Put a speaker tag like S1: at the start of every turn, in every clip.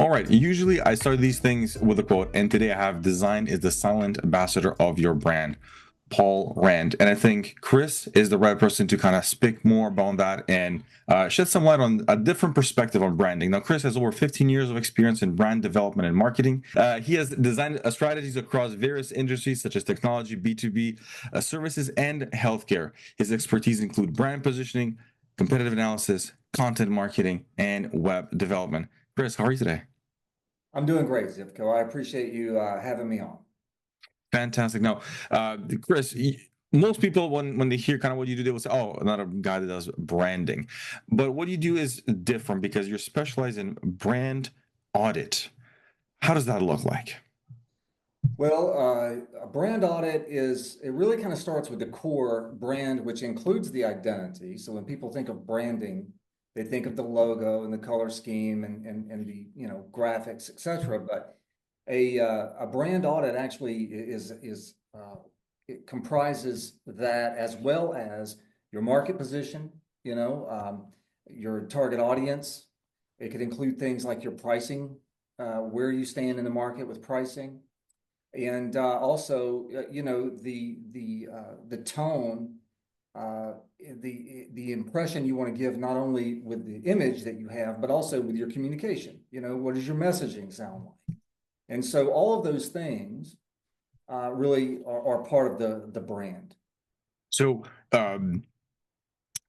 S1: All right. Usually I start these things with a quote, and today I have design is the silent ambassador of your brand, Paul Rand. And I think Chris is the right person to kind of speak more about that and shed some light on a different perspective on branding. Now, Chris has over 15 years of experience in brand development and marketing. He has designed strategies across various industries such as technology, B2B, services, and healthcare. His expertise include brand positioning, competitive analysis, content marketing, and web development. Chris, how are you today?
S2: I'm doing great, Zivko. I appreciate you having me on.
S1: Fantastic. Now, Chris, most people, when they hear kind of what you do, they will say, oh, another guy that does branding. But what you do is different because you're specialized in brand audit. How does that look like?
S2: Well, a brand audit it really kind of starts with the core brand, which includes the identity. So when people think of branding, they think of the logo and the color scheme and the graphics, etc. But a brand audit actually it comprises that as well as your market position, your target audience. It could include things like your pricing, where you stand in the market with pricing, and also the tone, the impression you want to give, not only with the image that you have, but also with your communication. What does your messaging sound like? And so all of those things really are part of the brand.
S1: So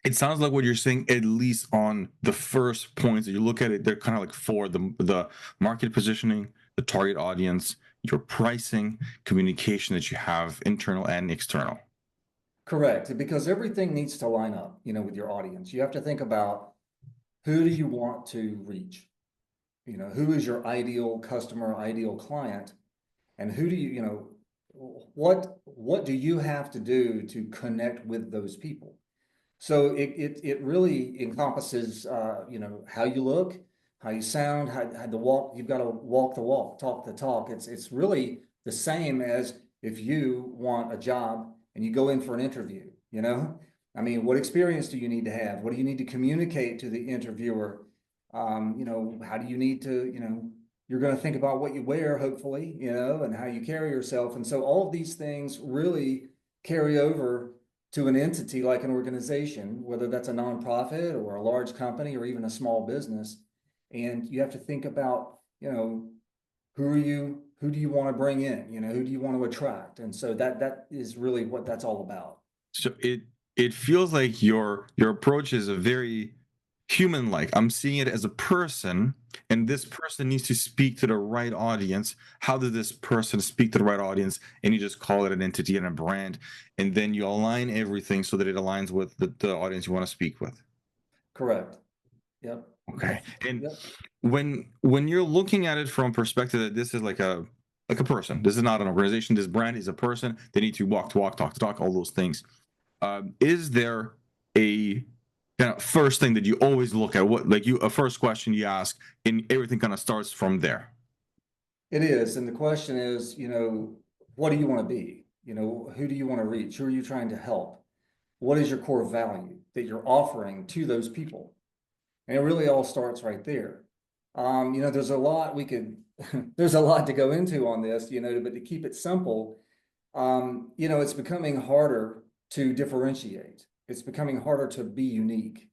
S1: it sounds like what you're saying, at least on the first points that you look at it, they're kind of like for the market positioning, the target audience, your pricing, communication that you have, internal and external.
S2: Correct, because everything needs to line up, with your audience. You have to think about, who do you want to reach? Who is your ideal customer, ideal client, and who do what do you have to do to connect with those people? So it really encompasses, how you look, how you sound, how the walk. You've got to walk the walk, talk the talk. It's really the same as if you want a job and you go in for an interview. I mean, what experience do you need to have? What do you need to communicate to the interviewer? How do you need to, you're going to think about what you wear, hopefully, and how you carry yourself. And so all of these things really carry over to an entity like an organization, whether that's a nonprofit or a large company or even a small business. And you have to think about, who do you want to bring in? Who do you want to attract? And so that is really what that's all about.
S1: So it feels like your approach is a very human like. I'm seeing it as a person, and this person needs to speak to the right audience. How does this person speak to the right audience? And you just call it an entity and a brand, and then you align everything so that it aligns with the audience you want to speak with.
S2: Correct. Yep.
S1: Okay. And
S2: Yep.
S1: when you're looking at it from perspective that this is like a person, this is not an organization, this brand is a person. They need to walk to walk, talk to talk, all those things. Is there a kind of first thing that you always look at, what like you a first question you ask, and everything kind of starts from there?
S2: It is. And the question is, what do you want to be? Who do you want to reach? Who are you trying to help? What is your core value that you're offering to those people? And it really all starts right there. There's a lot there's a lot to go into on this, but to keep it simple, it's becoming harder to differentiate. It's becoming harder to be unique.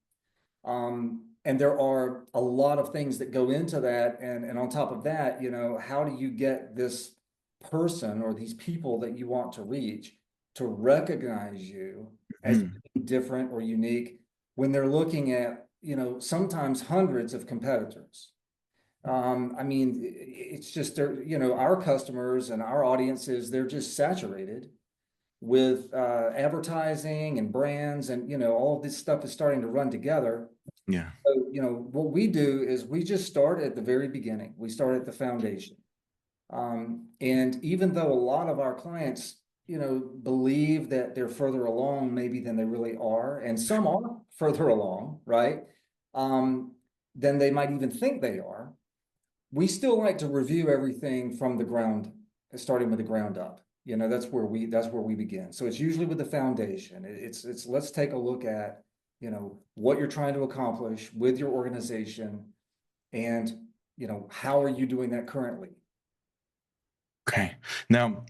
S2: And there are a lot of things that go into that. And on top of that, how do you get this person or these people that you want to reach to recognize you as being different or unique when they're looking at, sometimes hundreds of competitors? I mean, it's just, our customers and our audiences, they're just saturated with advertising and brands, and all of this stuff is starting to run together.
S1: Yeah.
S2: So, what we do is we just start at the very beginning. We start at the foundation. And even though a lot of our clients, believe that they're further along maybe than they really are, and some are further along, right? Than they might even think they are. We still like to review everything from the ground, starting with the ground up. That's where we begin. So it's usually with the foundation. It's let's take a look at, what you're trying to accomplish with your organization, and how are you doing that currently?
S1: Okay. Now,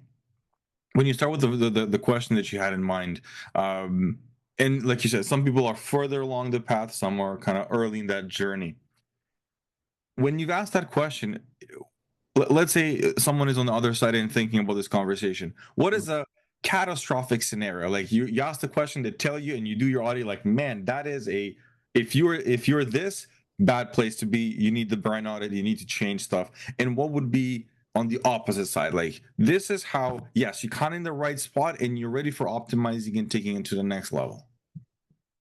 S1: when you start with the question that you had in mind, and like you said, some people are further along the path, some are kind of early in that journey. When you've asked that question, let's say someone is on the other side and thinking about this conversation. What is a catastrophic scenario? Like you ask the question to tell you, and you do your audit. Like, man, that is a if you're this bad place to be, you need the brand audit. You need to change stuff. And what would be on the opposite side? Like this is how yes, you're kind of in the right spot, and you're ready for optimizing and taking it to the next level.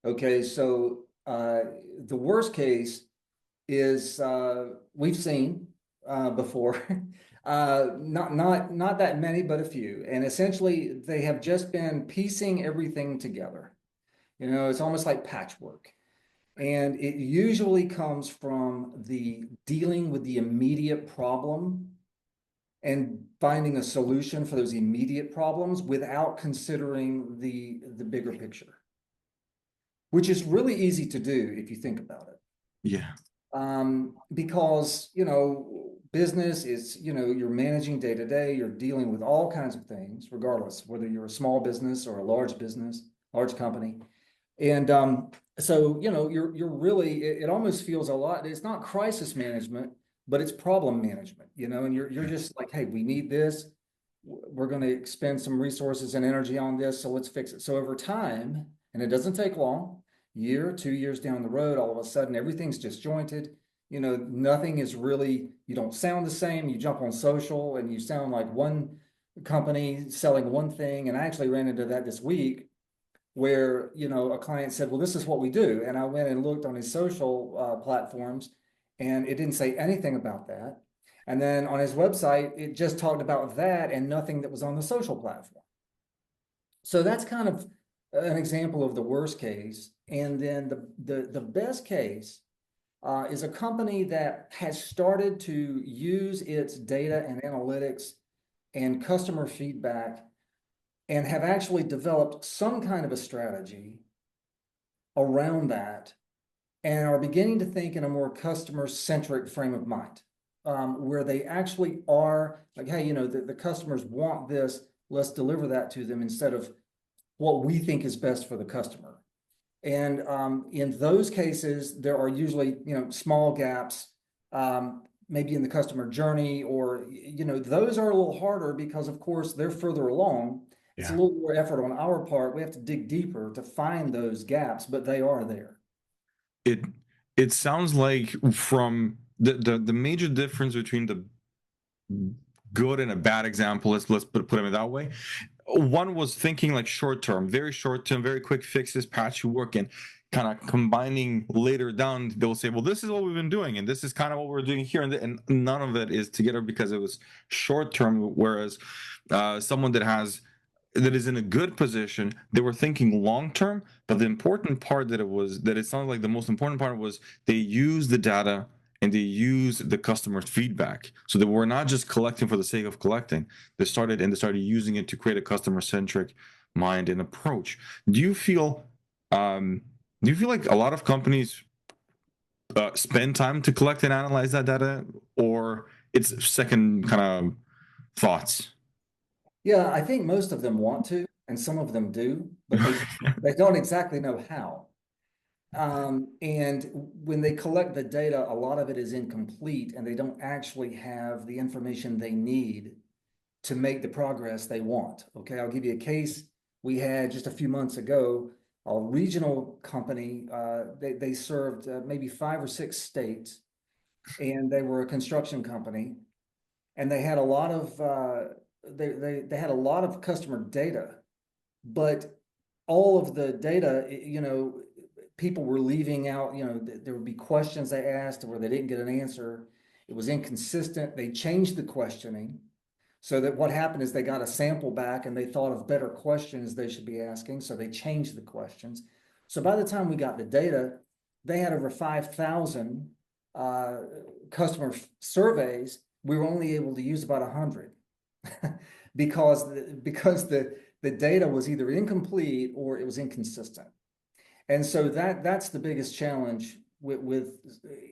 S2: Okay, so the worst case is we've seen before, not that many, but a few, and essentially they have just been piecing everything together. It's almost like patchwork, and it usually comes from the dealing with the immediate problem and finding a solution for those immediate problems without considering the bigger picture, which is really easy to do if you think about it.
S1: Yeah.
S2: Because, business is, you're managing day to day, you're dealing with all kinds of things, regardless, whether you're a small business or a large business, large company. And so, you're really, it almost feels a lot, it's not crisis management, but it's problem management, and you're just like, hey, we need this. We're going to expend some resources and energy on this. So let's fix it. So over time, and it doesn't take long, year, 2 years down the road, all of a sudden everything's disjointed. Nothing is really, you don't sound the same. You jump on social and you sound like one company selling one thing. And I actually ran into that this week where, a client said, well, this is what we do. And I went and looked on his social platforms and it didn't say anything about that. And then on his website, it just talked about that and nothing that was on the social platform. So that's kind of an example of the worst case. And then the best case is a company that has started to use its data and analytics and customer feedback and have actually developed some kind of a strategy around that and are beginning to think in a more customer-centric frame of mind, where they actually are like, hey, the customers want this, let's deliver that to them instead of what we think is best for the customer. And in those cases, there are usually, small gaps, maybe in the customer journey, or, those are a little harder because, of course, they're further along. It's a little more effort on our part. We have to dig deeper to find those gaps, but they are there.
S1: It sounds like from the major difference between the good and a bad example, let's put it that way. One was thinking like short term, very quick fixes, patchwork, and kind of combining later down. They'll say, well, this is what we've been doing, and this is kind of what we're doing here, and none of it is together because it was short term. Whereas someone that is in a good position, they were thinking long term. But the important part that it sounded like the most important part was they use the data and they use the customer's feedback. So they were not just collecting for the sake of collecting. They started using it to create a customer-centric mind and approach. Do you feel like a lot of companies spend time to collect and analyze that data, or it's second kind of thoughts?
S2: Yeah, I think most of them want to, and some of them do, but they don't exactly know how. And when they collect the data, a lot of it is incomplete and they don't actually have the information they need to make the progress they want. Okay, I'll give you a case. We had just a few months ago, a regional company, they served maybe 5 or 6 states, and they were a construction company, and they had a lot of they had a lot of customer data, but all of the data, people were leaving out, there would be questions they asked where they didn't get an answer. It was inconsistent. They changed the questioning so that what happened is they got a sample back and they thought of better questions they should be asking. So they changed the questions. So by the time we got the data, they had over 5,000 customer surveys. We were only able to use about 100 because the data was either incomplete or it was inconsistent. And so that's the biggest challenge with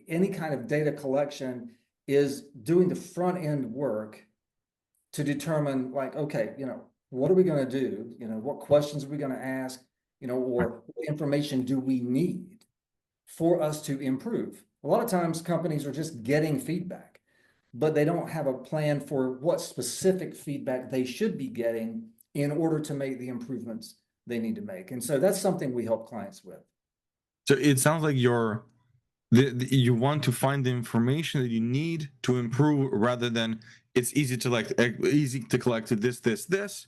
S2: any kind of data collection is doing the front end work to determine like, okay, what are we going to do? What questions are we going to ask? Or what information do we need for us to improve? A lot of times companies are just getting feedback, but they don't have a plan for what specific feedback they should be getting in order to make the improvements they need to make. And so that's something we help clients with.
S1: So it sounds like you want to find the information that you need to improve, rather than it's easy to collect this,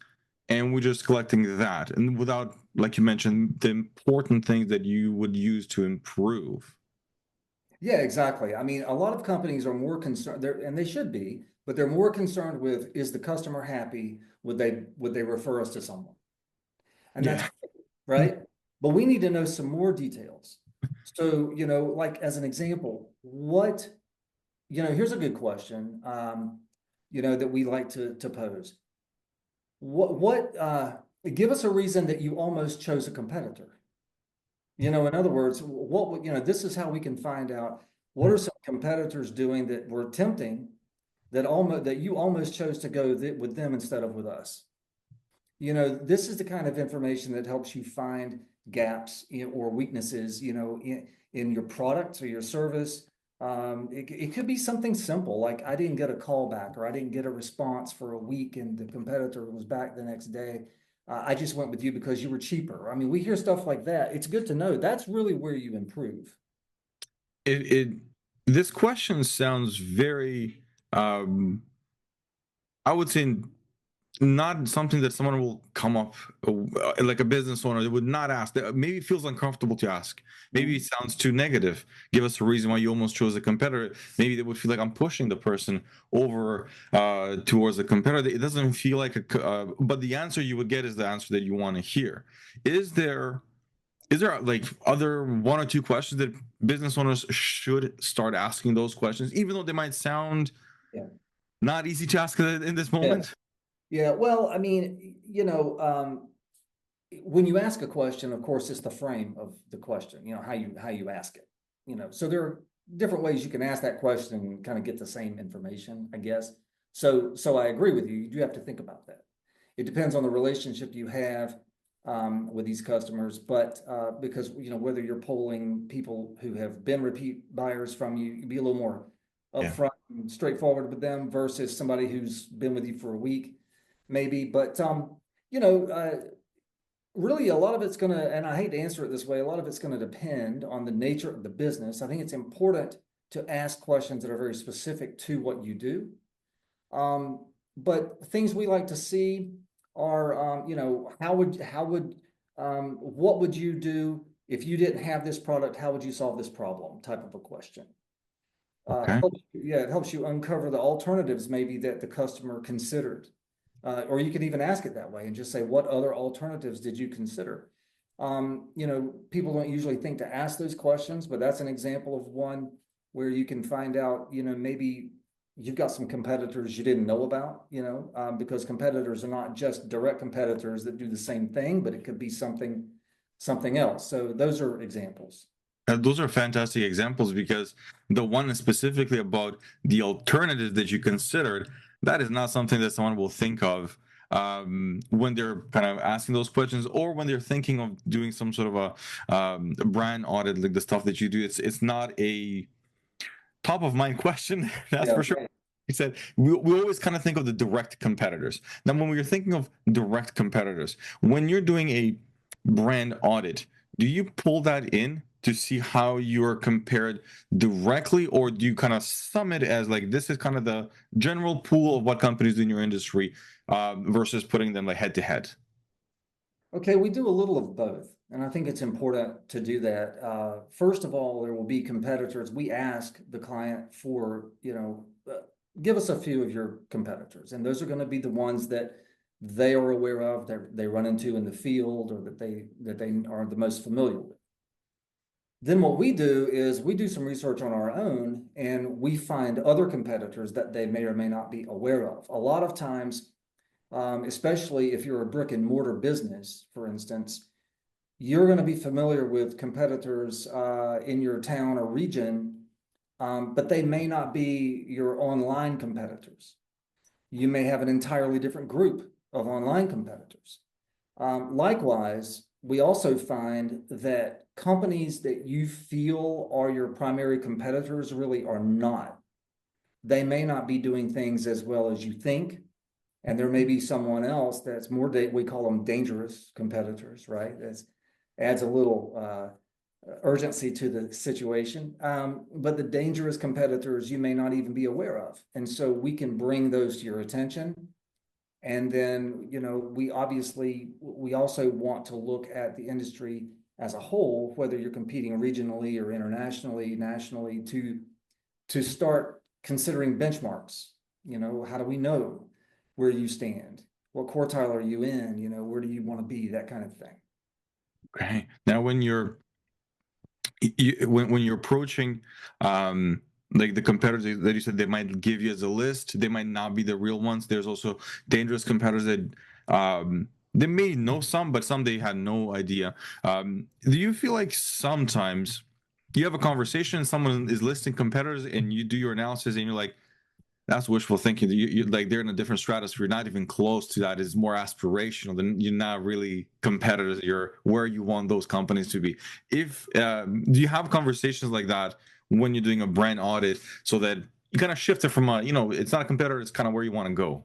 S1: and we're just collecting that, and without, like you mentioned, the important things that you would use to improve.
S2: Yeah, exactly. I mean, a lot of companies are more concerned there, and they should be, but they're more concerned with, is the customer happy? Would they refer us to someone? And that's
S1: Yeah.
S2: right. But we need to know some more details. So, like as an example, here's a good question, that we like to pose. Give us a reason that you almost chose a competitor. In other words, this is how we can find out what are some competitors doing that were tempting that you almost chose to go with them instead of with us. This is the kind of information that helps you find gaps or weaknesses, in your product or your service. It could be something simple, like I didn't get a call back, or I didn't get a response for a week and the competitor was back the next day. I just went with you because you were cheaper. I mean, we hear stuff like that. It's good to know. That's really where you improve.
S1: This question sounds very, I would say, not something that someone will come up, like a business owner, they would not ask. Maybe it feels uncomfortable to ask. Maybe it sounds too negative. Give us a reason why you almost chose a competitor. Maybe they would feel like I'm pushing the person over towards a competitor. It doesn't feel like but the answer you would get is the answer that you want to hear. Is there like other one or two questions that business owners should start asking those questions, even though they might sound not easy to ask in this moment?
S2: Yeah, well, I mean, when you ask a question, of course, it's the frame of the question, how you ask it. So there are different ways you can ask that question and kind of get the same information, I guess. So I agree with you. You do have to think about that. It depends on the relationship you have with these customers, but because whether you're polling people who have been repeat buyers from you, you'd be a little more upfront and straightforward with them versus somebody who's been with you for a week, maybe. But really a lot of it's going to, and I hate to answer it this way, a lot of it's going to depend on the nature of the business. I think it's important to ask questions that are very specific to what you do. But things we like to see are, what would you do if you didn't have this product? How would you solve this problem? Type of a question.
S1: Okay.
S2: It helps you uncover the alternatives maybe that the customer considered. Or you can even ask it that way and just say, what other alternatives did you consider? People don't usually think to ask those questions, but that's an example of one where you can find out, maybe you've got some competitors you didn't know about, because competitors are not just direct competitors that do the same thing, but it could be something else. So those are examples.
S1: Those are fantastic examples, because the one specifically about the alternative that you considered, that is not something that someone will think of when they're kind of asking those questions, or when they're thinking of doing some sort of a brand audit, like the stuff that you do. It's not a top of mind question, that's for sure.
S2: Right.
S1: He said we always kind of think of the direct competitors. Now, when we're thinking of direct competitors, when you're doing a brand audit, do you pull that in to see how you're compared directly, or do you kind of sum it as like, this is kind of the general pool of what companies do in your industry, versus putting them like head to head?
S2: Okay, we do a little of both, and I think it's important to do that. First of all, there will be competitors. We ask the client for, give us a few of your competitors, and those are going to be the ones that they are aware of, that they run into in the field, or that they are the most familiar with. Then what we do is we do some research on our own, and we find other competitors that they may or may not be aware of. A lot of times, especially if you're a brick and mortar business, for instance, you're going to be familiar with competitors in your town or region but they may not be your online competitors. You may have an entirely different group of online competitors. Likewise, we also find that companies that you feel are your primary competitors really are not. They may not be doing things as well as you think. And there may be someone else that's more, we call them dangerous competitors, right? That adds a little urgency to the situation. But the dangerous competitors you may not even be aware of. And so we can bring those to your attention. And then, we also want to look at the industry as a whole, whether you're competing regionally or internationally, nationally, to start considering benchmarks. How do we know where you stand? What quartile are you in? Where do you want to be? That kind of thing.
S1: Okay. Now, when you're approaching like the competitors that you said, they might give you as a list, they might not be the real ones. There's also dangerous competitors that they may know some, but some they had no idea. Do you feel like sometimes you have a conversation, someone is listing competitors, and you do your analysis, and you're like, that's wishful thinking. You like they're in a different stratosphere, not even close to that. It's more aspirational. Than you're not really competitors. You're where you want those companies to be. If do you have conversations like that when you're doing a brand audit, so that you kind of shift it from it's not a competitor. It's kind of where you want to go.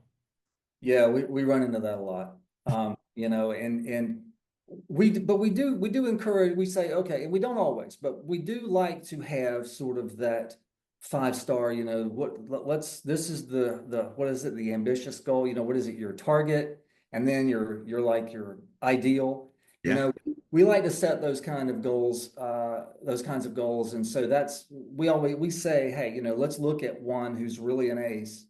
S2: Yeah, we run into that a lot. And we do encourage. We say, okay, and we don't always, but we do like to have sort of that 5-star, this is the what is it, the ambitious goal, what is it, your target, and then your ideal.
S1: Yeah.
S2: We like to set those kinds of goals, and so we say, hey, let's look at one who's really an ace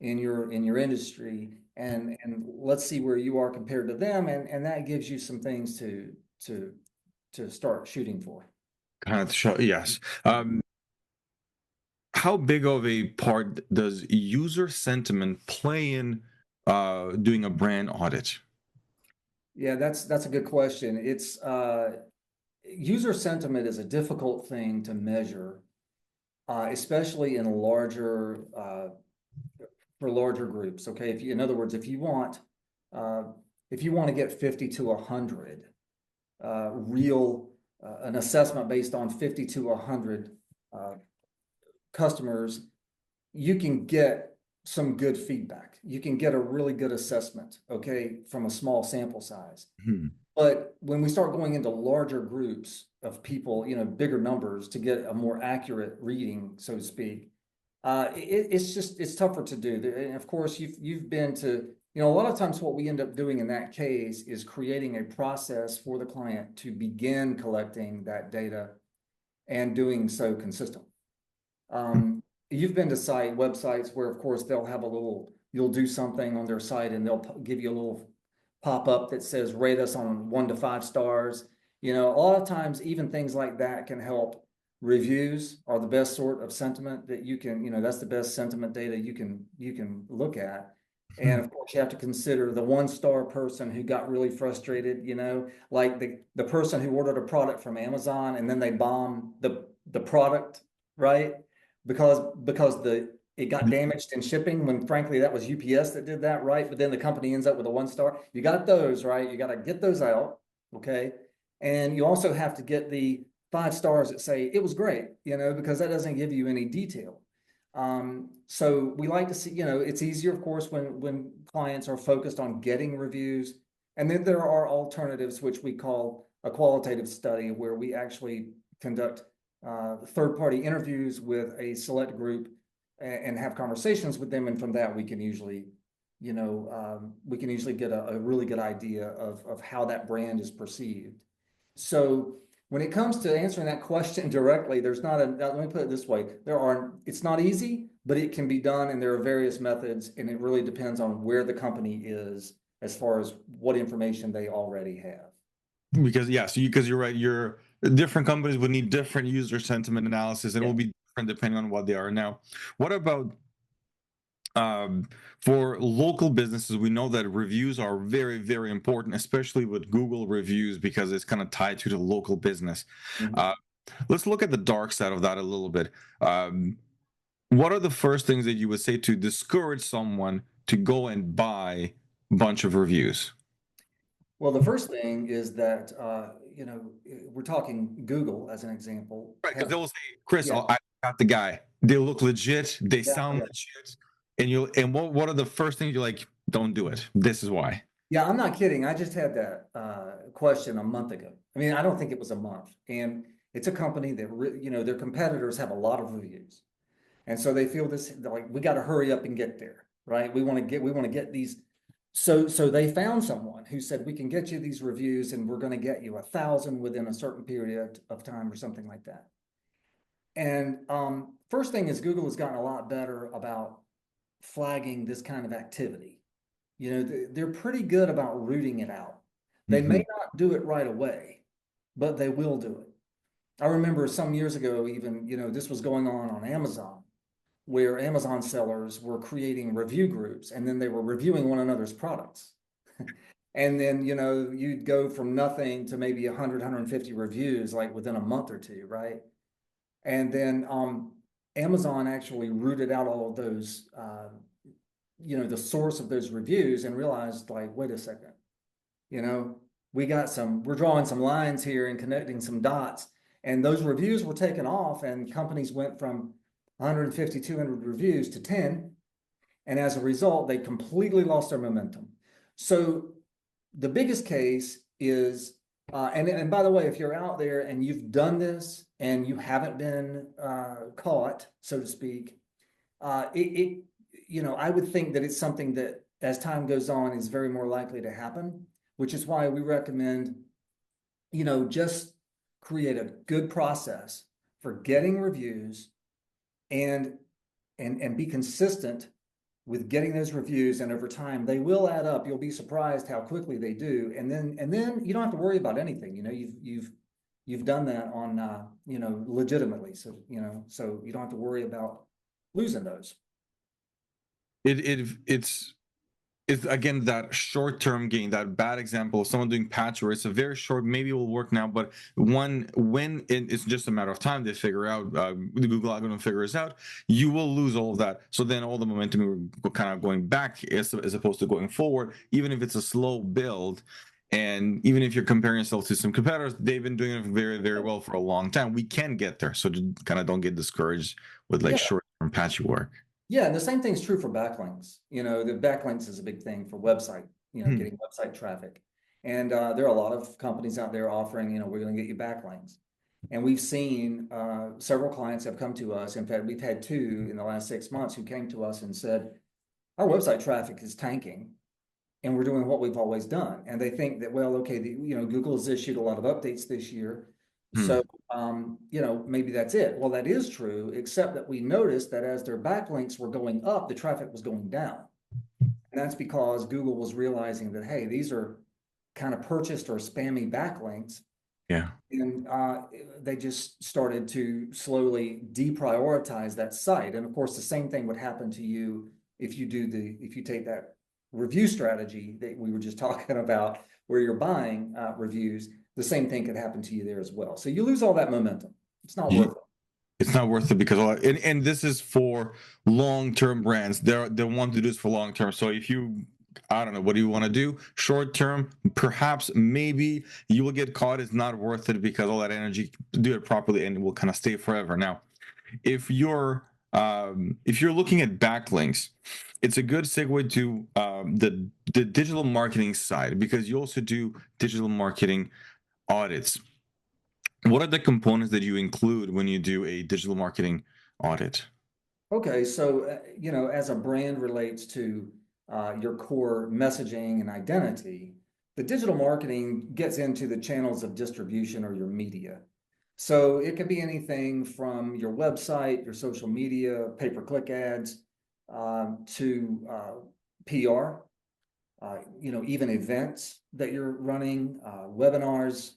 S2: in your industry, and let's see where you are compared to them, and that gives you some things to start shooting for.
S1: Kind of show, yes. How big of a part does user sentiment play in doing a brand audit?
S2: Yeah, that's a good question. It's user sentiment is a difficult thing to measure, especially in for larger groups. Okay, in other words, if you want to get 50 to 100 an assessment based on 50 to 100 customers, you can get some good feedback. You can get a really good assessment, okay, from a small sample size.
S1: Hmm.
S2: But when we start going into larger groups of people, bigger numbers to get a more accurate reading, so to speak, it's tougher to do. And of course, you've been to, a lot of times what we end up doing in that case is creating a process for the client to begin collecting that data and doing so consistently. You've been to websites where, of course, they'll have you'll do something on their site and they'll give you a little pop-up that says, rate us on 1 to 5 stars. A lot of times, even things like that can help. Reviews are the best sort of sentiment that you can, that's the best sentiment data you can look at. And of course, you have to consider the 1-star person who got really frustrated, like the person who ordered a product from Amazon and then they bomb the product, right? Because it got damaged in shipping, when frankly that was UPS that did that, right? But then the company ends up with a 1-star. You got those, right? You got to get those out, okay? And you also have to get the 5 stars that say it was great, because that doesn't give you any detail. So we like to see, it's easier, of course, when clients are focused on getting reviews. And then there are alternatives, which we call a qualitative study, where we actually conduct third-party interviews with a select group and have conversations with them. And from that, we can usually get a really good idea of how that brand is perceived. So when it comes to answering that question directly, let me put it this way. It's not easy, but it can be done, and there are various methods, and it really depends on where the company is as far as what information they already have.
S1: Because you're right, different companies would need different user sentiment analysis, and it will be different depending on what they are. Now, what about for local businesses? We know that reviews are very, very important, especially with Google reviews, because it's kind of tied to the local business. Mm-hmm. Let's look at the dark side of that a little bit. What are the first things that you would say to discourage someone to go and buy a bunch of reviews?
S2: Well, the first thing is that, we're talking Google as an example.
S1: Right, because they will say, Chris,
S2: Yeah,
S1: I got the guy. They look legit. They
S2: yeah,
S1: sound
S2: yeah.
S1: legit. And what are the first things you're like, don't do it. This is why.
S2: Yeah, I'm not kidding. I just had that question a month ago. I mean, I don't think it was a month. And it's a company that, their competitors have a lot of reviews. And so they feel this, like, we got to hurry up and get there, right? We want to get these. So they found someone who said, we can get you these reviews and we're going to get you 1,000 within a certain period of time or something like that. And first thing is Google has gotten a lot better about flagging this kind of activity. They're pretty good about rooting it out. They may not do it right away, but they will do it. I remember some years ago, even, this was going on Amazon, where Amazon sellers were creating review groups and then they were reviewing one another's products. And then, you'd go from nothing to maybe 100, 150 reviews like within a month or two, right? And then Amazon actually rooted out all of those, the source of those reviews and realized, like, wait a second, we're drawing some lines here and connecting some dots. And those reviews were taken off and companies went from 150, 200 reviews to 10. And as a result, they completely lost their momentum. So the biggest case is, and by the way, if you're out there and you've done this and you haven't been caught, so to speak, I would think that it's something that as time goes on is very more likely to happen, which is why we recommend, just create a good process for getting reviews and be consistent with getting those reviews, and over time they will add up. You'll be surprised how quickly they do, and then you don't have to worry about anything. You've done that on legitimately, so so you don't have to worry about losing those.
S1: It's again that short-term gain, that bad example of someone doing Patchwork. It's a very short, maybe it will work now, but when it's just a matter of time, they figure out, the Google algorithm figures out, you will lose all of that. So then all the momentum will kind of going back as opposed to going forward, even if it's a slow build. And even if you're comparing yourself to some competitors, they've been doing it very, very well for a long time. We can get there. So kind of don't get discouraged with like short-term patchy work.
S2: Yeah, and the same thing's true for backlinks. The backlinks is a big thing for website, getting website traffic. And there are a lot of companies out there offering, we're going to get you backlinks. And we've seen several clients have come to us. In fact, we've had 2 in the last 6 months who came to us and said, our website traffic is tanking and we're doing what we've always done. And they think that, well, okay, Google has issued a lot of updates this year. So, maybe that's it. Well, that is true, except that we noticed that as their backlinks were going up, the traffic was going down. And that's because Google was realizing that, hey, these are kind of purchased or spammy backlinks.
S1: Yeah.
S2: And they just started to slowly deprioritize that site. And of course, the same thing would happen to you if you take that review strategy that we were just talking about, where you're buying reviews. The same thing could happen to you there as well. So you lose all that momentum. It's not worth it.
S1: It's not worth it because and this is for long-term brands. They want to do this for long-term. So if you, I don't know, what do you want to do? Short-term, perhaps, maybe you will get caught. It's not worth it because all that energy to do it properly and it will kind of stay forever. Now, if you're looking at backlinks, it's a good segue to the digital marketing side, because you also do digital marketing audits. What are the components that you include when you do a digital marketing audit?
S2: Okay, so as a brand relates to your core messaging and identity, the digital marketing gets into the channels of distribution or your media. So it could be anything from your website, your social media, pay-per-click ads, to PR, even events that you're running, webinars,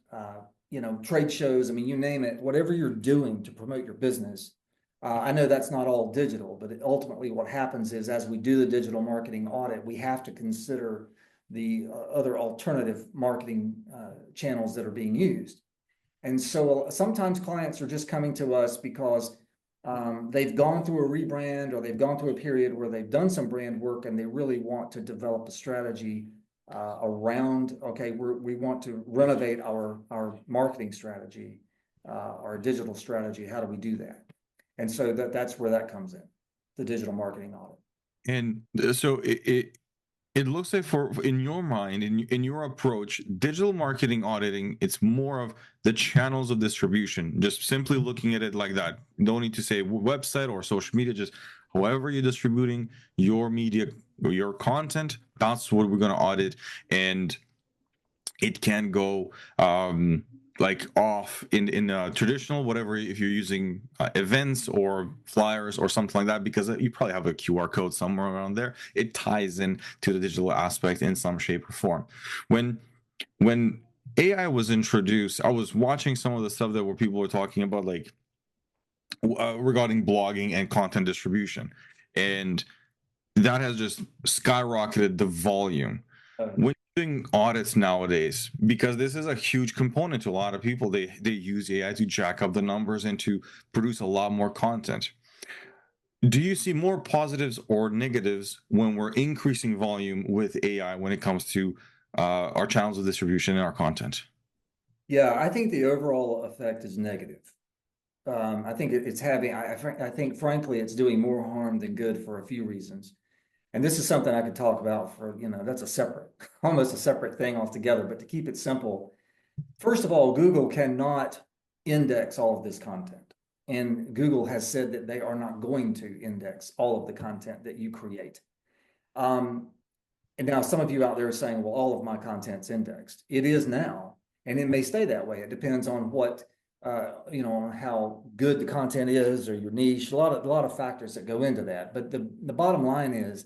S2: trade shows. I mean, you name it, whatever you're doing to promote your business. I know that's not all digital, but ultimately what happens is, as we do the digital marketing audit, we have to consider the other alternative marketing channels that are being used. And so sometimes clients are just coming to us because they've gone through a rebrand, or they've gone through a period where they've done some brand work and they really want to develop a strategy around, okay, we want to renovate our marketing strategy, our digital strategy. How do we do that? And so that's where that comes in, the digital marketing audit.
S1: And so it looks like, for in your mind, in your approach, digital marketing auditing, it's more of the channels of distribution, just simply looking at it like that. Don't need to say website or social media, just however you're distributing your media or your content, that's what we're going to audit. And it can go like off in traditional, whatever, if you're using events or flyers or something like that, because you probably have a QR code somewhere around there. It ties in to the digital aspect in some shape or form. When AI was introduced, I was watching some of the stuff that where people were talking about, like regarding blogging and content distribution, and that has just skyrocketed the volume. When doing audits nowadays, because this is a huge component to a lot of people, they use AI to jack up the numbers and to produce a lot more content. Do you see more positives or negatives when we're increasing volume with AI when it comes to our channels of distribution and our content?
S2: Yeah, I think the overall effect is negative. I think it's having, I think frankly, it's doing more harm than good for a few reasons. And this is something I could talk about for, that's a separate, almost a separate thing altogether. But to keep it simple, first of all, Google cannot index all of this content. And Google has said that they are not going to index all of the content that you create. And now some of you out there are saying, well, all of my content's indexed. It is now, and it may stay that way. It depends on what, on how good the content is, or your niche, a lot of factors that go into that. But the bottom line is,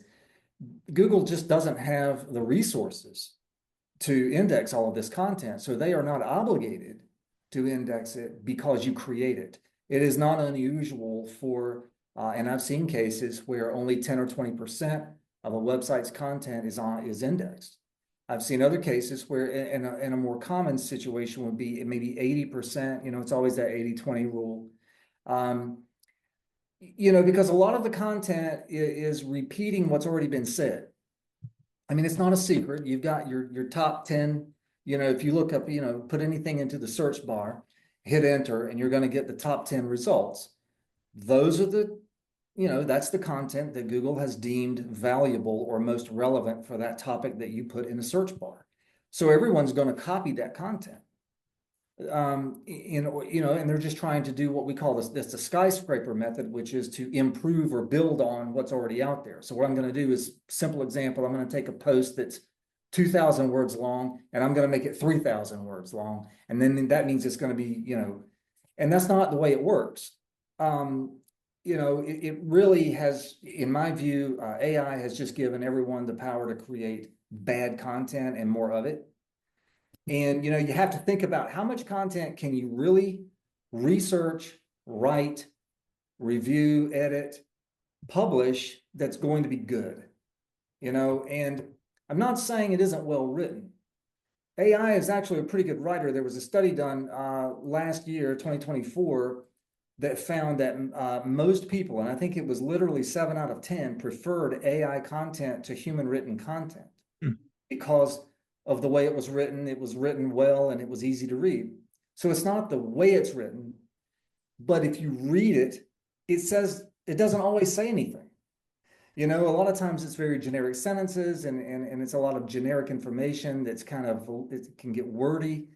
S2: Google just doesn't have the resources to index all of this content. So they are not obligated to index it because you create it. It is not unusual for, and I've seen cases where only 10 or 20% of a website's content is indexed. I've seen other cases where, in a more common situation would be maybe 80%, it's always that 80-20 rule. Because a lot of the content is repeating what's already been said. I mean, it's not a secret. You've got your top 10, if you look up, put anything into the search bar, hit enter, and you're going to get the top 10 results. Those are that's the content that Google has deemed valuable or most relevant for that topic that you put in the search bar. So everyone's going to copy that content. And they're just trying to do what we call the skyscraper method, which is to improve or build on what's already out there. So what I'm going to do is, simple example, I'm going to take a post that's 2,000 words long, and I'm going to make it 3,000 words long. And then that means it's going to be, and that's not the way it works. It really has, in my view, AI has just given everyone the power to create bad content and more of it. And, you have to think about how much content can you really research, write, review, edit, publish that's going to be good, and I'm not saying it isn't well written. AI is actually a pretty good writer. There was a study done last year, 2024, that found that most people, and I think it was literally 7 out of 10, preferred AI content to human written content because of the way it was written well, and it was easy to read. So it's not the way it's written, but if you read it, it doesn't always say anything. A lot of times it's very generic sentences, and it's a lot of generic information that's it can get wordy.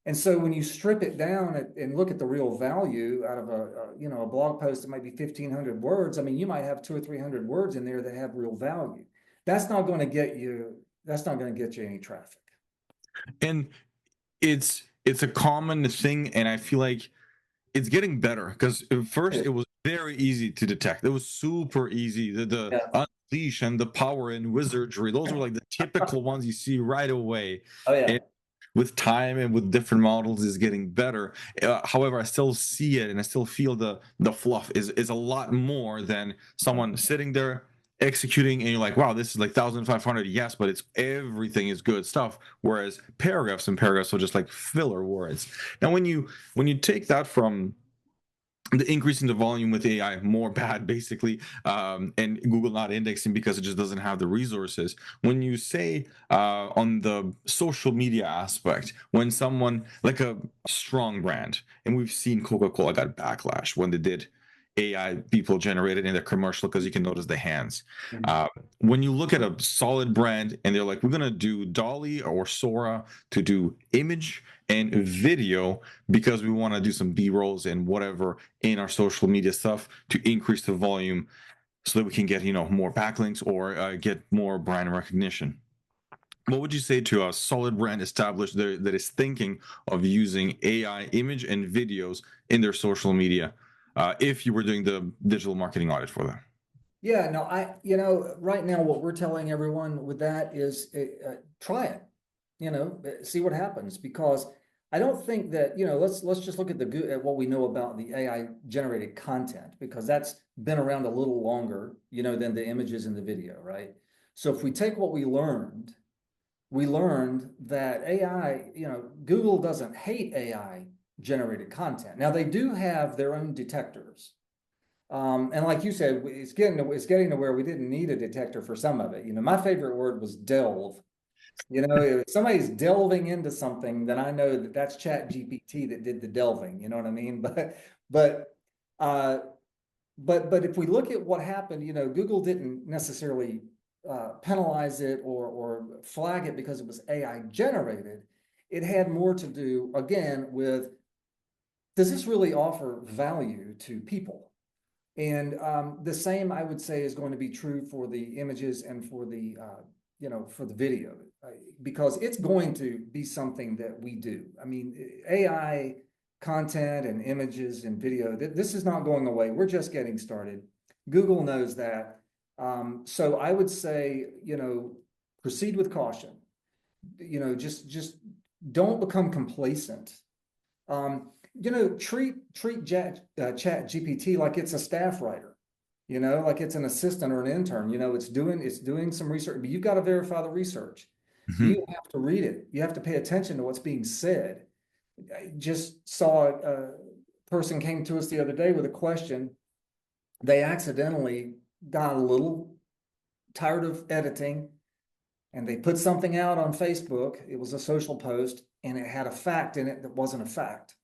S2: And so when you strip it down and look at the real value out of a blog post that might be 1,500 words, I mean, you might have 200 or 300 words in there that have real value. That's not going to get you any traffic.
S1: And it's a common thing, and I feel like it's getting better, because at first it was very easy to detect. It was super easy. The unleash and the power and wizardry, those were like the typical ones you see right away.
S2: Oh yeah.
S1: And with time and with different models is getting better. However, I still see it, and I still feel the fluff is a lot more than someone sitting there executing and you're like, wow, this is like 1,500, yes, but it's everything is good stuff. Whereas paragraphs and paragraphs are just like filler words. Now, when you take that from the increase in the volume with AI, more bad basically, and Google not indexing because it just doesn't have the resources. When you say on the social media aspect, when someone like a strong brand, and we've seen Coca-Cola got backlash when they did AI people generated in their commercial because you can notice the hands. When you look at a solid brand and they're like, we're gonna do Dolly or Sora to do image and video because we want to do some B-rolls and whatever in our social media stuff to increase the volume so that we can get more backlinks or get more brand recognition. What would you say to a solid brand established that is thinking of using AI image and videos in their social media if you were doing the digital marketing audit for them?
S2: Yeah, no, right now what we're telling everyone with that is try it, see what happens, because I don't think that, let's just look at what we know about the AI generated content, because that's been around a little longer, than the images and the video, right? So if we take what we learned that AI, Google doesn't hate AI generated content. Now they do have their own detectors. And like you said, it's getting to where we didn't need a detector for some of it. My favorite word was delve. If somebody's delving into something, then I know that that's Chat GPT that did the delving. You know what I mean? But if we look at what happened, Google didn't necessarily penalize it or flag it because it was AI generated. It had more to do, again, with, does this really offer value to people? And the same, I would say, is going to be true for the images and for the for the video, because it's going to be something that we do. I mean, AI content and images and video, this is not going away. We're just getting started. Google knows that. So I would say, proceed with caution. Just don't become complacent. Treat Chat GPT like it's a staff writer, like it's an assistant or an intern. It's doing some research, but you've got to verify the research. You have to read it. You have to pay attention to what's being said. I just saw a person came to us the other day with a question. They accidentally got a little tired of editing, and they put something out on Facebook. It was a social post, and it had a fact in it that wasn't a fact.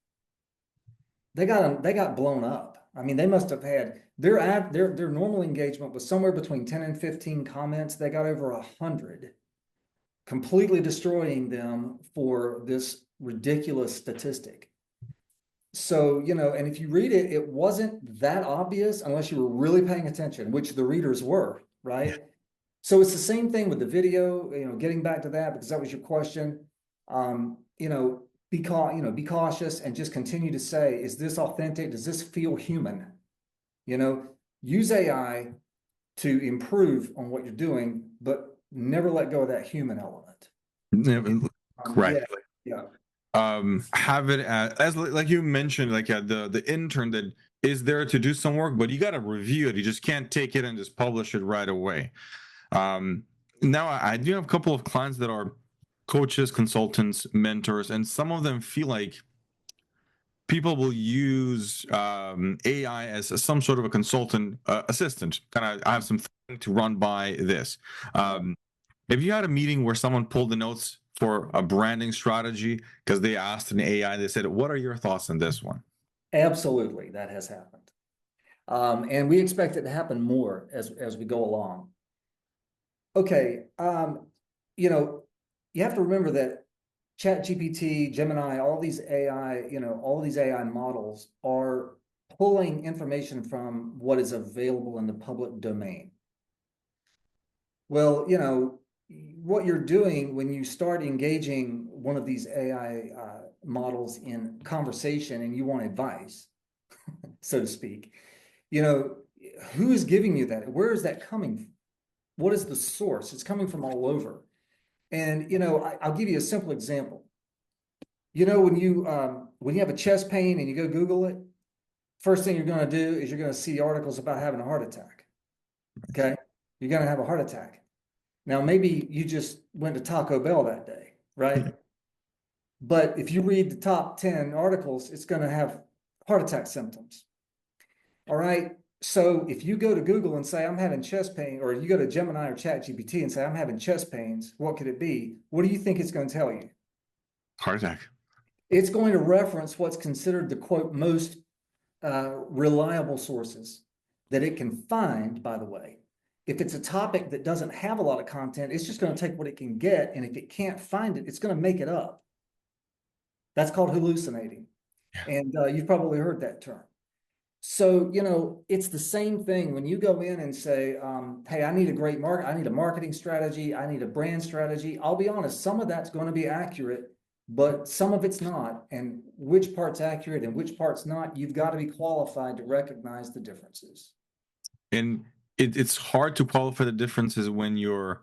S2: They got blown up. I mean, they must have had their normal engagement was somewhere between 10 and 15 comments. They got over 100, completely destroying them for this ridiculous statistic. So, and if you read it, it wasn't that obvious unless you were really paying attention, which the readers were, right? So it's the same thing with the video, getting back to that, because that was your question. Be cautious and just continue to say, is this authentic? Does this feel human? Use AI to improve on what you're doing, but never let go of that human element.
S1: Correct.
S2: Yeah.
S1: Have it as like you mentioned, like the intern that is there to do some work, but you got to review it. You just can't take it and just publish it right away. Now I do have a couple of clients that are coaches, consultants, mentors, and some of them feel like people will use AI as some sort of a consultant assistant. Kind of, I have something to run by this. Have you had a meeting where someone pulled the notes for a branding strategy because they asked an AI, they said, what are your thoughts on this one?
S2: Absolutely, that has happened. And we expect it to happen more as we go along. Okay, you have to remember that Chat GPT, Gemini, all these AI models are pulling information from what is available in the public domain. Well, what you're doing when you start engaging one of these AI models in conversation and you want advice, so to speak, who is giving you that? Where is that coming from? What is the source? It's coming from all over. And, I'll give you a simple example. When you have a chest pain and you go Google it, first thing you're going to do is you're going to see articles about having a heart attack. Okay. you're going to have a heart attack. Now, maybe you just went to Taco Bell that day, right? But if you read the top 10 articles, it's going to have heart attack symptoms. All right. So if you go to Google and say, I'm having chest pain, or you go to Gemini or ChatGPT and say, I'm having chest pains, what could it be? What do you think it's going to tell you?
S1: Heart attack.
S2: It's going to reference what's considered the quote most reliable sources that it can find, by the way. If it's a topic that doesn't have a lot of content, it's just going to take what it can get. And if it can't find it, it's going to make it up. That's called hallucinating. Yeah. And you've probably heard that term. So, it's the same thing when you go in and say, hey, I need a marketing strategy. I need a brand strategy. I'll be honest, some of that's going to be accurate, but some of it's not. And which part's accurate and which part's not, you've got to be qualified to recognize the differences.
S1: And it's hard to qualify the differences when you're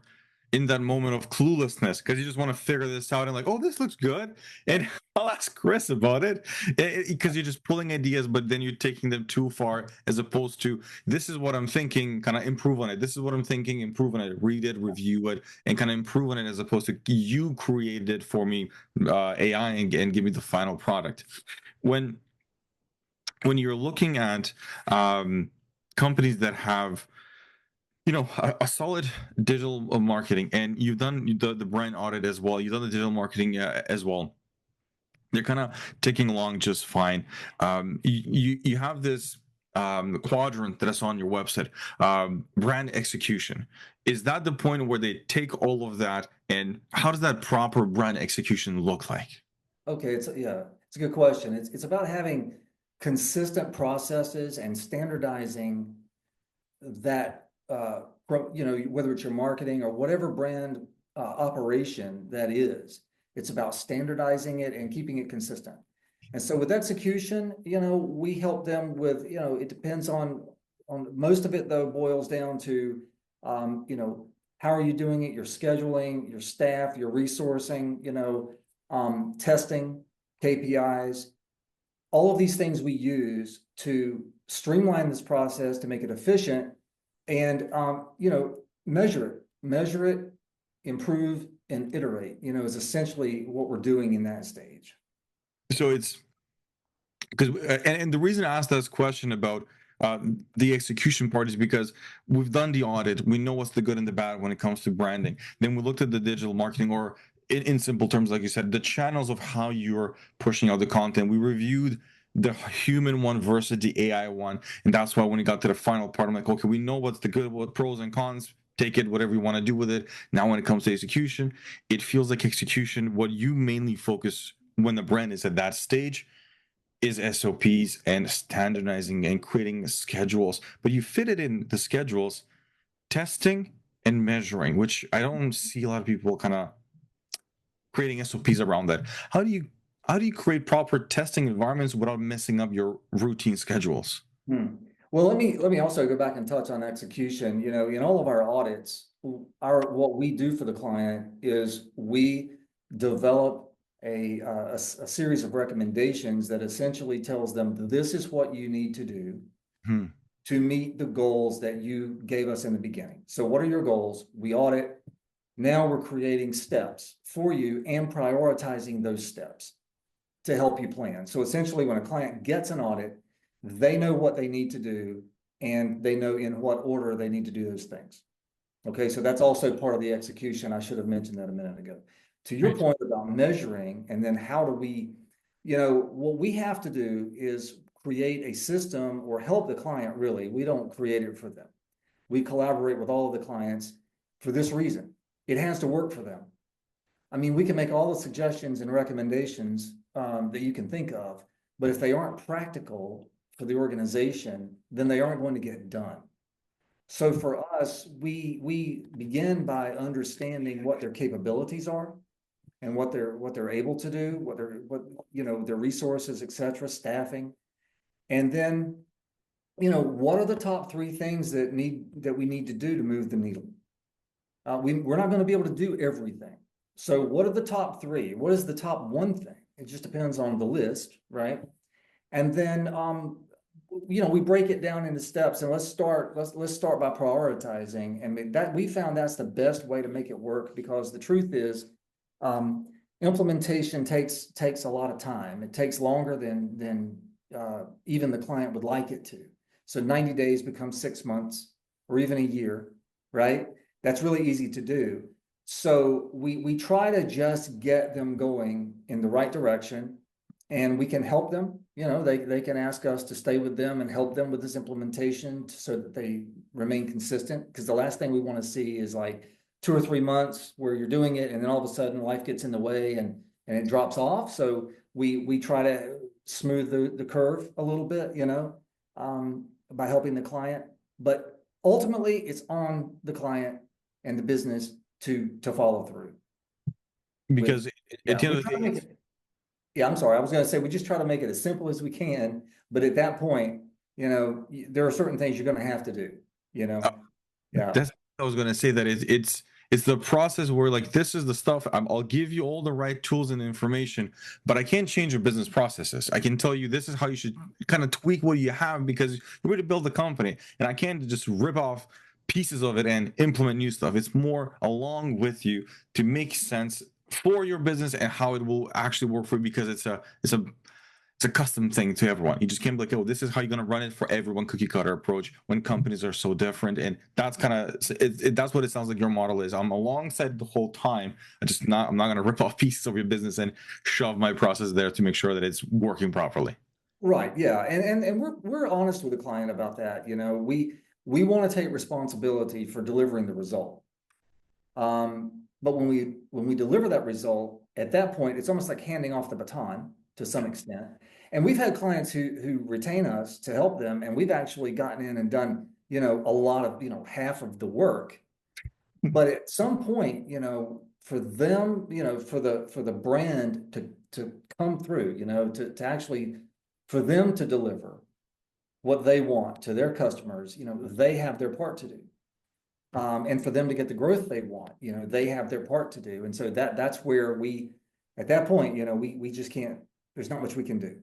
S1: in that moment of cluelessness, because you just want to figure this out and like, oh, this looks good. And I'll ask Chris about it, because you're just pulling ideas, but then you're taking them too far, as opposed to, this is what I'm thinking, kind of improve on it. This is what I'm thinking, improve on it, read it, review it, and kind of improve on it, as opposed to you created it for me, AI, and give me the final product. When you're looking at companies that have a solid digital marketing, and you've done the brand audit as well, you've done the digital marketing as well, they're kind of ticking along just fine. You have this quadrant that's on your website, brand execution. Is that the point where they take all of that, and how does that proper brand execution look like?
S2: Okay, it's a good question. It's about having consistent processes and standardizing that, whether it's your marketing or whatever brand operation that is. It's about standardizing it and keeping it consistent. And so with execution, we help them with, it depends on most of it, though, boils down to, how are you doing it? Your scheduling, your staff, your resourcing, testing, KPIs, all of these things we use to streamline this process, to make it efficient, and measure it, improve, and iterate, is essentially what we're doing in that stage.
S1: So it's because, and the reason I asked this question about the execution part is because we've done the audit. We know what's the good and the bad when it comes to branding. Then we looked at the digital marketing, or in simple terms, like you said, the channels of how you're pushing out the content. We reviewed the human one versus the AI one. And that's why when we got to the final part, I'm like, okay, we know what's the good, what pros and cons, take it, whatever you want to do with it. Now, when it comes to execution, it feels like execution, what you mainly focus when the brand is at that stage, is SOPs and standardizing and creating schedules. But you fit it in the schedules, testing and measuring, which I don't see a lot of people kind of creating SOPs around that. How do you create proper testing environments without messing up your routine schedules?
S2: Well, let me also go back and touch on execution. In all of our audits, what we do for the client is we develop a series of recommendations that essentially tells them this is what you need to do to meet the goals that you gave us in the beginning. So what are your goals? We audit. Now we're creating steps for you and prioritizing those steps to help you plan. So essentially, when a client gets an audit, they know what they need to do, and they know in what order they need to do those things. Okay, so that's also part of the execution. I should have mentioned that a minute ago. To your point about measuring, and then how do we, what we have to do is create a system or help the client, really. We don't create it for them. We collaborate with all of the clients for this reason. It has to work for them. I mean, we can make all the suggestions and recommendations that you can think of, but if they aren't practical for the organization, then they aren't going to get done. So for us, we begin by understanding what their capabilities are and what they're able to do, what their resources, etc., staffing, and then what are the top 3 things that we need to do to move the needle. We're not going to be able to do everything. So what are the top 3? What is the top 1 thing? It just depends on the list, right? And then we break it down into steps, and let's start by prioritizing. And that we found that's the best way to make it work, because the truth is, implementation takes a lot of time. It takes longer than even the client would like it to. So 90 days becomes 6 months or even a year, right? That's really easy to do. So we try to just get them going in the right direction, and we can help them. They can ask us to stay with them and help them with this implementation so that they remain consistent. Because the last thing we want to see is like 2 or 3 months where you're doing it and then all of a sudden life gets in the way and it drops off. So we try to smooth the curve a little bit, by helping the client. But ultimately, it's on the client and the business to follow through.
S1: Because at the end of the day,
S2: yeah, I'm sorry. I was going to say, we just try to make it as simple as we can. But at that point, there are certain things you're going to have to do, Yeah.
S1: That's what I was going to say, that it's the process where, like, this is the stuff, I'll give you all the right tools and information, but I can't change your business processes. I can tell you this is how you should kind of tweak what you have, because you're going to build a company, and I can't just rip off pieces of it and implement new stuff. It's more along with you to make sense for your business and how it will actually work for you, because it's a custom thing to everyone. You just can't be like, oh, this is how you're going to run it for everyone, cookie cutter approach, when companies are so different. And that's kind of that's what it sounds like your model is. I'm alongside the whole time. I'm not going to rip off pieces of your business and shove my process there to make sure that it's working properly.
S2: Right. Yeah. And we're honest with the client about that. We want to take responsibility for delivering the result. But when we deliver that result, at that point, it's almost like handing off the baton to some extent. And we've had clients who retain us to help them, and we've actually gotten in and done, a lot of, half of the work. But at some point, for them, for the brand to come through, to actually, for them to deliver what they want to their customers, they have their part to do. And for them to get the growth they want, they have their part to do. And so that's where at that point, we just can't, there's not much we can do.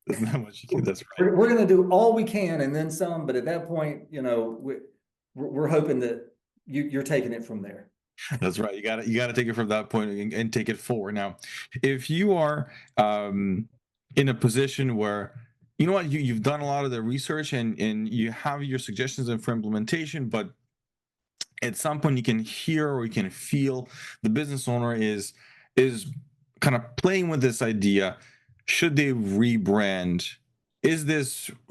S1: There's not much you can, that's right.
S2: We're going to do all we can and then some, but at that point, we're hoping that you're taking it from there.
S1: That's right. You got to take it from that point and take it forward. Now, if you are in a position where, you know what, you've done a lot of the research and you have your suggestions for implementation, but at some point you can hear or you can feel the business owner is kind of playing with this idea. Should they rebrand?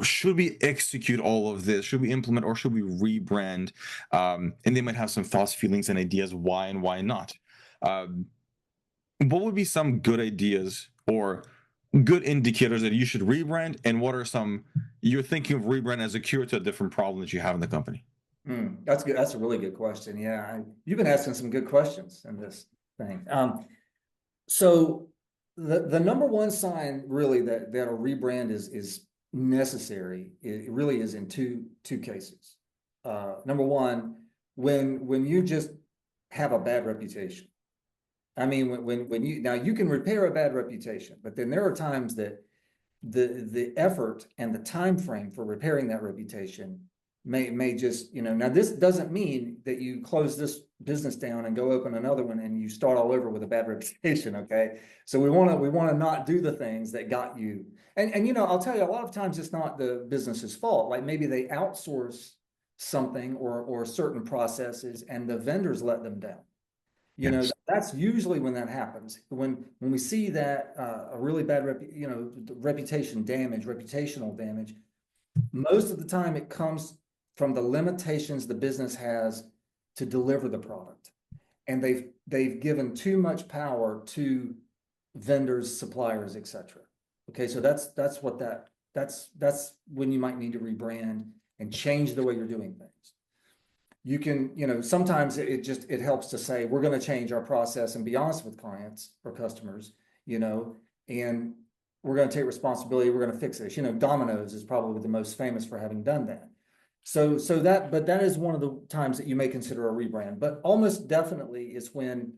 S1: Should we execute all of this? Should we implement, or should we rebrand? And they might have some thoughts, feelings, and ideas why and why not. What would be some good ideas or good indicators that you should rebrand? And what are some you're thinking of rebrand as a cure to a different problem that you have in the company?
S2: That's good. That's a really good question. Yeah, you've been asking some good questions in this thing. So the number one sign really that a rebrand is necessary, it really is in two cases. Number one, when you just have a bad reputation. I mean, when you can repair a bad reputation, but then there are times that the effort and the time frame for repairing that reputation may just, now this doesn't mean that you close this business down and go open another one and you start all over with a bad reputation. Okay. So we want to not do the things that got you. And I'll tell you, a lot of times it's not the business's fault. Like maybe they outsource something or certain processes and the vendors let them down.
S1: Yes.
S2: That's usually when that happens. When we see that a really bad reputation damage, reputational damage, most of the time it comes from the limitations the business has to deliver the product, and they've given too much power to vendors, suppliers, etc. Okay, so that's when you might need to rebrand and change the way you're doing things. You can, sometimes it helps to say, we're going to change our process and be honest with clients or customers, and we're going to take responsibility. We're going to fix this. Domino's is probably the most famous for having done that. But that is one of the times that you may consider a rebrand, but almost definitely is when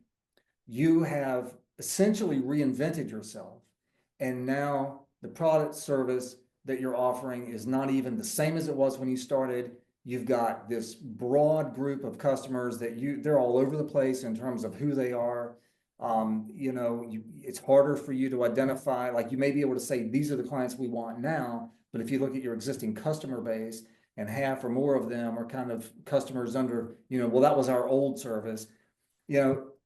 S2: you have essentially reinvented yourself. And now the product, service, that you're offering is not even the same as it was when you started. You've got this broad group of customers that they're all over the place in terms of who they are. It's harder for you to identify, like you may be able to say, these are the clients we want now, but if you look at your existing customer base and half or more of them are kind of customers under, well, that was our old service.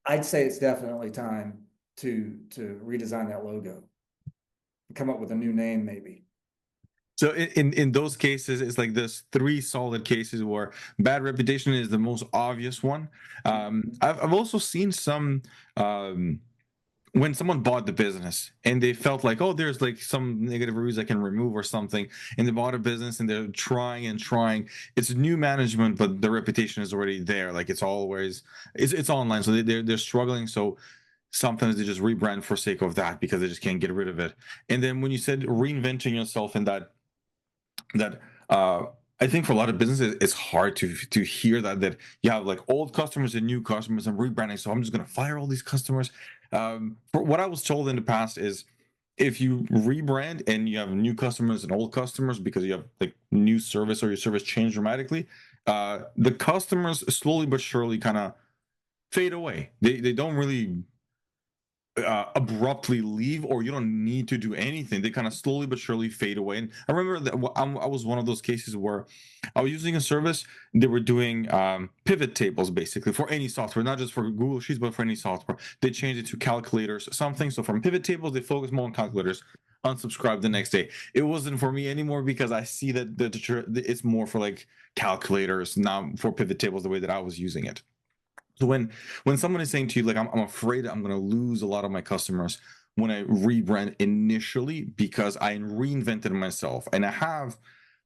S2: I'd say it's definitely time to redesign that logo, come up with a new name maybe.
S1: So in those cases, it's like there's three solid cases where bad reputation is the most obvious one. I've also seen some when someone bought the business and they felt like, oh, there's like some negative reviews I can remove or something, and they bought a business and they're trying and trying. It's new management, but the reputation is already there. Like it's always it's online, so they're struggling. So sometimes they just rebrand for sake of that because they just can't get rid of it. And then when you said reinventing yourself in that I think for a lot of businesses it's hard to hear that you have like old customers and new customers and rebranding, so I'm just going to fire all these customers. For what I was told in the past is if you rebrand and you have new customers and old customers because you have like new service or your service changed dramatically, the customers slowly but surely kind of fade away. They don't really abruptly leave, or you don't need to do anything. They kind of slowly but surely fade away. And I remember that I was one of those cases where I was using a service. They were doing pivot tables basically for any software, not just for Google Sheets, but for any software. They changed it to calculators, something. So from pivot tables, they focus more on calculators. Unsubscribe the next day. It wasn't for me anymore because I see that it's more for like calculators, not for pivot tables the way that I was using it. So when someone is saying to you, like, I'm afraid I'm going to lose a lot of my customers when I rebrand initially because I reinvented myself and I have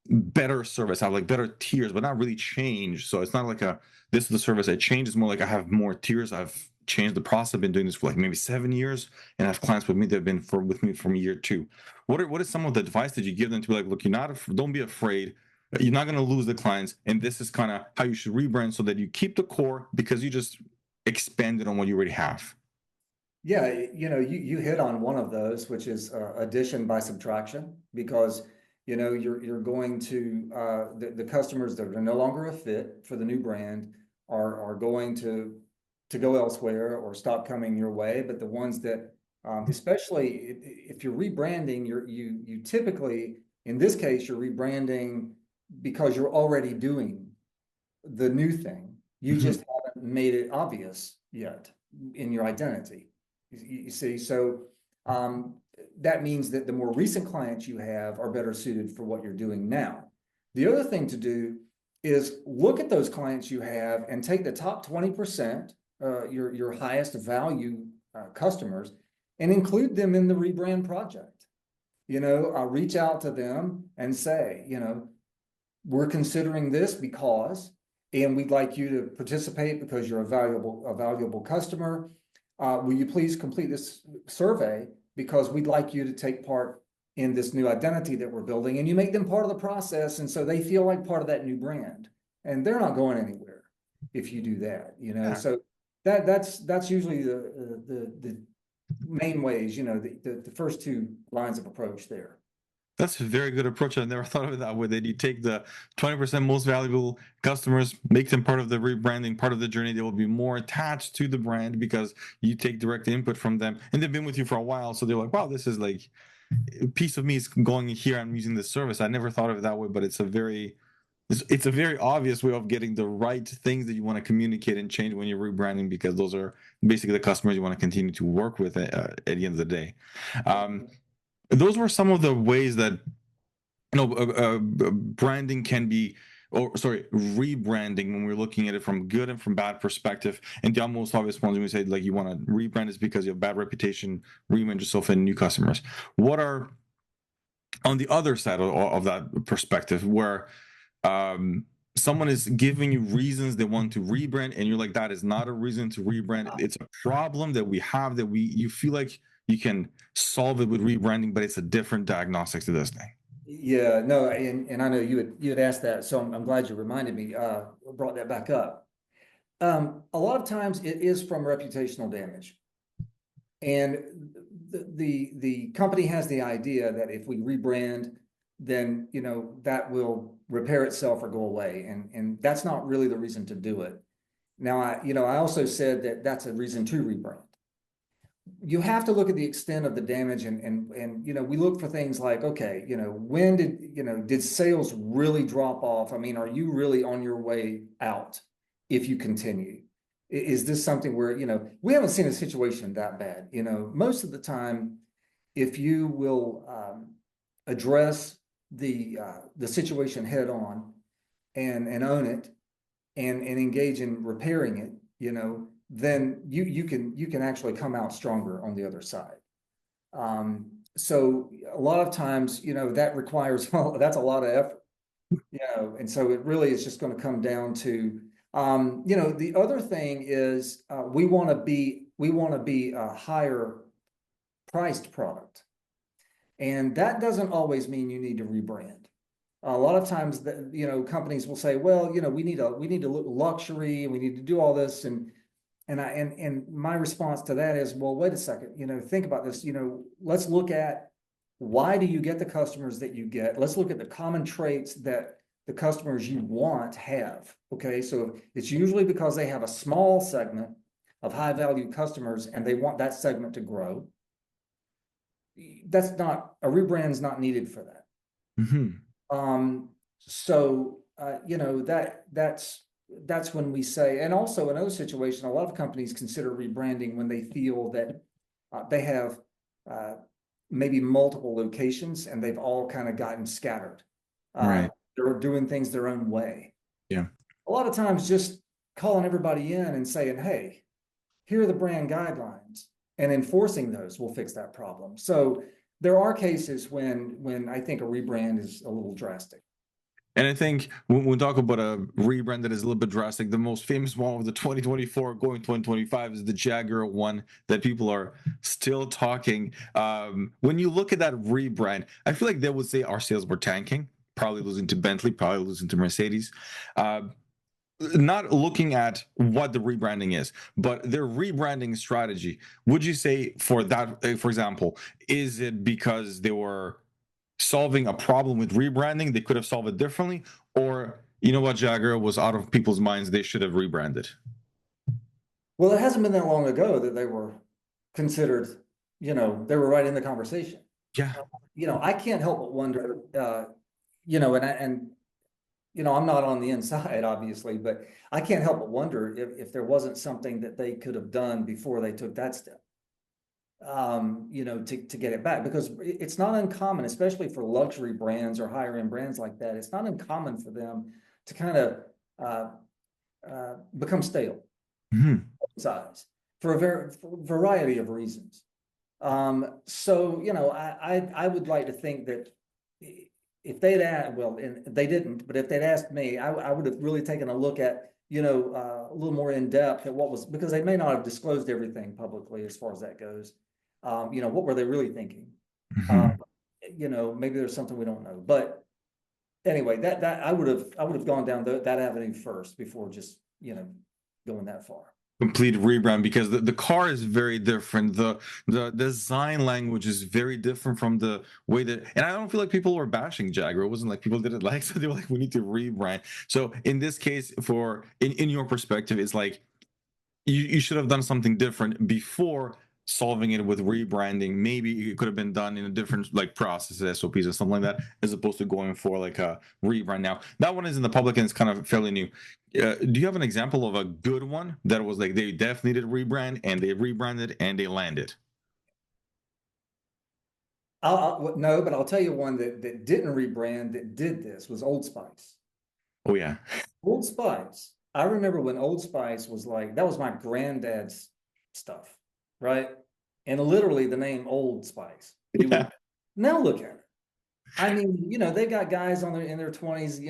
S1: better service, I have like better tiers, but not really changed. So it's not like this is the service I changed. It's more like I have more tiers. I've changed the process. I've been doing this for like maybe 7 years, and I have clients with me that have been with me from year 2. What is some of the advice that you give them to be like, look, don't be afraid. You're not going to lose the clients, and this is kind of how you should rebrand so that you keep the core because you just expanded on what you already have.
S2: Yeah, you hit on one of those, which is addition by subtraction, because you're going to the customers that are no longer a fit for the new brand are going to go elsewhere or stop coming your way. But the ones that especially if you're rebranding, you typically, in this case, you're rebranding because you're already doing the new thing. You just haven't made it obvious yet in your identity. You see, so that means that the more recent clients you have are better suited for what you're doing now. The other thing to do is look at those clients you have and take the top 20%, your highest value customers, and include them in the rebrand project. Reach out to them and say, we're considering this because, and we'd like you to participate because you're a valuable customer. Will you please complete this survey because we'd like you to take part in this new identity that we're building, and you make them part of the process, and so they feel like part of that new brand, and they're not going anywhere if you do that.
S1: Yeah.
S2: So that's usually the main ways. The first 2 lines of approach there.
S1: That's a very good approach. I never thought of it that way. That you take the 20% most valuable customers, make them part of the rebranding, part of the journey. They will be more attached to the brand because you take direct input from them, and they've been with you for a while. So they're like, wow, this is like a piece of me is going here. I'm using this service. I never thought of it that way, but it's a very obvious way of getting the right things that you want to communicate and change when you're rebranding, because those are basically the customers you want to continue to work with at the end of the day. Those were some of the ways that branding can be, or sorry, rebranding, when we're looking at it from good and from bad perspective. And the most obvious ones when we say like you want to rebrand is because you have bad reputation, reinvent yourself and new customers. What are on the other side of that perspective where someone is giving you reasons they want to rebrand and you're like, that is not a reason to rebrand. It's a problem that we have that you feel like you can solve it with rebranding, but it's a different diagnostics to this thing.
S2: Yeah, no, and I know you had asked that, so I'm glad you reminded me, brought that back up. A lot of times it is from reputational damage. And the company has the idea that if we rebrand, then, that will repair itself or go away. And that's not really the reason to do it. Now, I also said that that's a reason to rebrand. You have to look at the extent of the damage, and we look for things like, okay, when did sales really drop off? I mean, are you really on your way out if you continue? Is this something where, we haven't seen a situation that bad. Most of the time, if you will address the situation head on and own it and engage in repairing it, then you can actually come out stronger on the other side. So a lot of times, that requires, that's a lot of effort, and so it really is just going to come down to, the other thing is we want to be a higher priced product. And that doesn't always mean you need to rebrand. A lot of times that, companies will say, well, we need to look luxury and we need to do all this. And my response to that is, well, wait a second, think about this, let's look at why do you get the customers that you get? Let's look at the common traits that the customers you want have. Okay. So it's usually because they have a small segment of high value customers and they want that segment to grow. That's not a rebrand is not needed for that.
S1: Mm-hmm.
S2: So that's when we say, and also another situation, a lot of companies consider rebranding when they feel that they have maybe multiple locations and they've all kind of gotten scattered.
S1: Right.
S2: They're doing things their own way.
S1: Yeah.
S2: A lot of times just calling everybody in and saying, hey, here are the brand guidelines, and enforcing those will fix that problem. So there are cases when I think a rebrand is a little drastic.
S1: And I think when we talk about a rebrand that is a little bit drastic, the most famous one of the 2024 going 2025 is the Jaguar one that people are still talking. When you look at that rebrand, I feel like they would say our sales were tanking, probably losing to Bentley, probably losing to Mercedes. Not looking at what the rebranding is, but their rebranding strategy. Would you say for that, for example, is it because they were solving a problem with rebranding, they could have solved it differently, or what, Jaguar was out of people's minds, they should have rebranded?
S2: Well, it hasn't been that long ago that they were considered, they were right in the conversation.
S1: Yeah.
S2: I can't help but wonder, I'm not on the inside, obviously, but I can't help but wonder if there wasn't something that they could have done before they took that step, to get it back. Because it's not uncommon, especially for luxury brands or higher end brands like that, it's not uncommon for them to kind of become stale size for a variety of reasons. So, I would like to think that if they'd asked, well, and they didn't, but if they'd asked me, I would have really taken a look at, a little more in depth at what was, because they may not have disclosed everything publicly as far as that goes. What were they really thinking? Maybe there's something we don't know, but anyway, that I would have gone down that avenue first before just, going that far.
S1: Complete rebrand, because the car is very different. The design language is very different from the way that, and I don't feel like people were bashing Jaguar. It wasn't like people didn't like, so they were like, we need to rebrand. So in this case, in your perspective, it's like you should have done something different before solving it with rebranding. Maybe it could have been done in a different processes, SOPs or something like that, as opposed to going for like a rebrand. Now that one is in the public and it's kind of fairly new. Do you have an example of a good one that was like they definitely did rebrand and they rebranded and they landed?
S2: No, but I'll tell you one that didn't rebrand that did this was Old Spice.
S1: Oh yeah.
S2: Old Spice. I remember when Old Spice was like, that was my granddad's stuff, right? And literally the name Old Spice. Now look at it. I mean, they got guys in their 20s,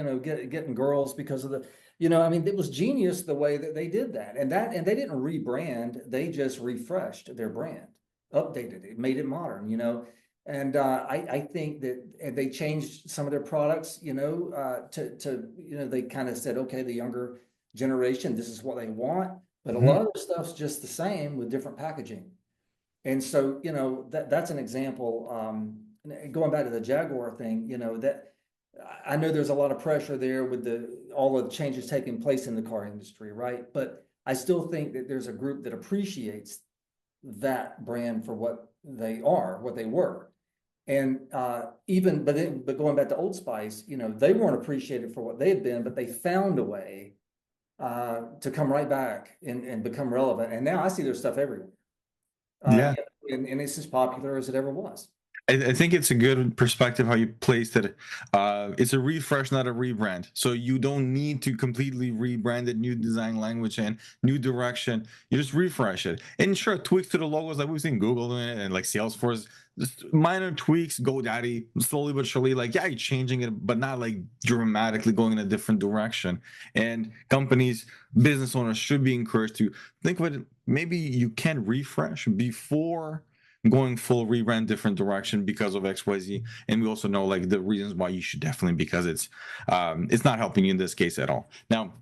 S2: getting girls because of the, it was genius the way that they did that. And they didn't rebrand, they just refreshed their brand, updated it, made it modern, And I think that they changed some of their products, they kind of said, okay, the younger generation, this is what they want, but a lot of the stuff's just the same with different packaging. And so, that's an example going back to the Jaguar thing, that I know there's a lot of pressure there with all of the changes taking place in the car industry, right? But I still think that there's a group that appreciates that brand for what they are, what they were. And but going back to Old Spice, they weren't appreciated for what they had been, but they found a way to come right back and become relevant. And now I see their stuff everywhere.
S1: Yeah.
S2: And it's as popular as it ever was.
S1: I think it's a good perspective how you placed it. It's a refresh, not a rebrand. So you don't need to completely rebrand it, new design language and new direction. You just refresh it. And sure, tweaks to the logos like we've seen Google doing it and like Salesforce, just minor tweaks, GoDaddy, slowly but surely, like, yeah, you're changing it, but not like dramatically going in a different direction. And companies, business owners should be encouraged to think of it. Maybe you can refresh before going full rebrand, different direction because of XYZ. And we also know like the reasons why you should definitely, because it's not helping you in this case at all. Now,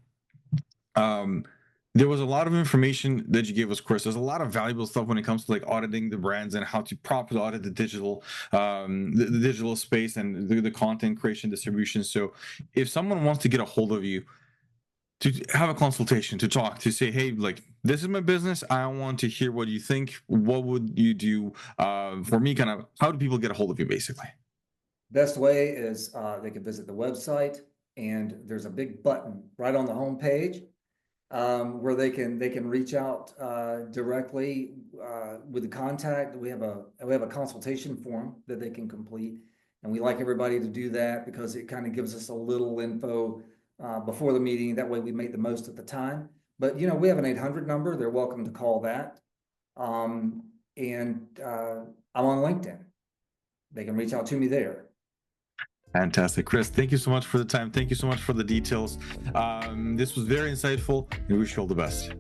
S1: there was a lot of information that you gave us, Chris. There's a lot of valuable stuff when it comes to like auditing the brands and how to properly audit the digital, the digital space and the content creation distribution. So if someone wants to get a hold of you, to have a consultation, to talk, to say, hey, like, this is my business. I want to hear what you think. What would you do for me? Kind of, how do people get a hold of you, basically?
S2: Best way is they can visit the website, and there's a big button right on the home page where they can reach out directly with the contact. We have a consultation form that they can complete, and we like everybody to do that because it kind of gives us a little info before the meeting. That way we make the most of the time. But, we have an 800 number. They're welcome to call that. And I'm on LinkedIn. They can reach out to me there.
S1: Fantastic. Chris, thank you so much for the time. Thank you so much for the details. This was very insightful, and we wish you all the best.